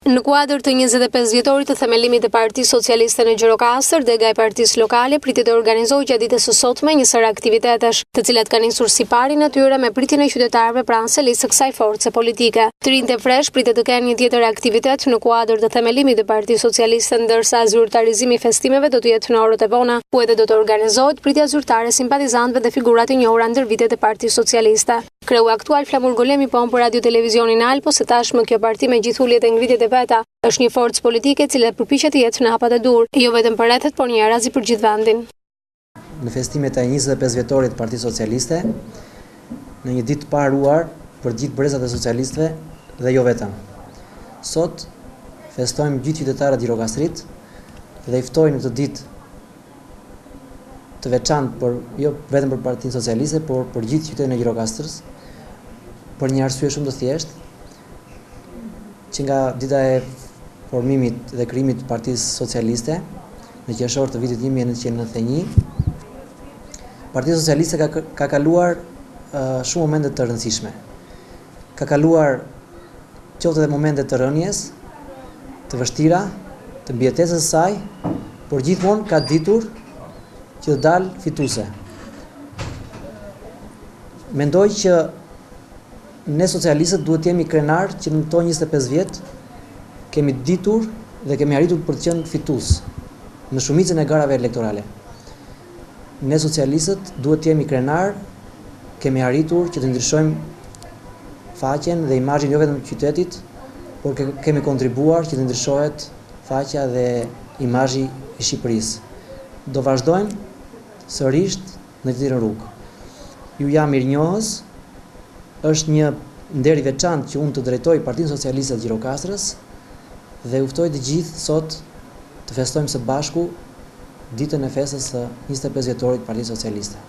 Në kuadër të 25 vjetorit të themelimit të Partisë Socialiste në Gjirokastër, dega e Partisë Lokale pritet të organizojë gjatë ditës së sotme një sër aktivitetesh, të cilat kanë nisur si pari në tyre me pritjen e qytetarëve pranë selisë së kësaj force politike. Të rinjtë e fresh pritet të kenë një tjetër aktivitet në kuadër të themelimit të Partisë Socialiste, ndërsa zyrtarizimi i festimeve do të jetë në orët e vona, ku edhe do të organizohet pritja zyrtare simpatizantëve dhe figurat e njohura ndër vitet e Partisë Socialiste. Kreu aktual Flamur Golemi po për Radio Televizionin Alpo se tashmë kjo parti me gjithë uljet e ngritjet e veta është një forcë politike e cila përpiqet të jetë në hapat e dur, jo vetëm për rrethet, por një arazi për gjithë vendin. Në festimet e 25 vjetorit të Partisë Socialiste, në një ditë të paruar për gjithë brezat e socialistëve dhe jo vetëm. Sot festojmë gjithë qytetarët e Gjirokastrit dhe i ftoj në këtë ditë të veçantë jo vetëm për Partinë Socialiste, por për gjithë qytetin e Gjirokastrës, për një arsye shumë të thjeshtë, që nga dita e formimit dhe krijimit të Partisë Socialiste në qershor të vitit 1991, Partia Socialiste ka kaluar shumë momente të rëndësishme. Ka kaluar qoftë edhe momente të rënjes, të vështira, të mbijetesës së saj, por gjithmonë ka ditur që të dalë fituese. Mendoj që ne socialistët duhet të jemi krenar që në këto 25 vjet kemi ditur dhe kemi arritur për të qenë fitues në shumicën e garave elektorale. Ne socialistët duhet të jemi krenar, kemi arritur që të ndryshojmë faqen dhe imazhin jo vetëm të qytetit, por kemi kontribuar që të ndryshohet faqja dhe imazhi i Shqipërisë. Do vazhdojmë sërish në këtë rrugë. Ju jam mirënjohës, është një nder i veçantë që unë të drejtoj Partinë Socialiste të Gjirokastrës dhe u ftoj të gjithë sot të festojmë së bashku ditën e festës së 25 vjetorit të Partisë Socialiste.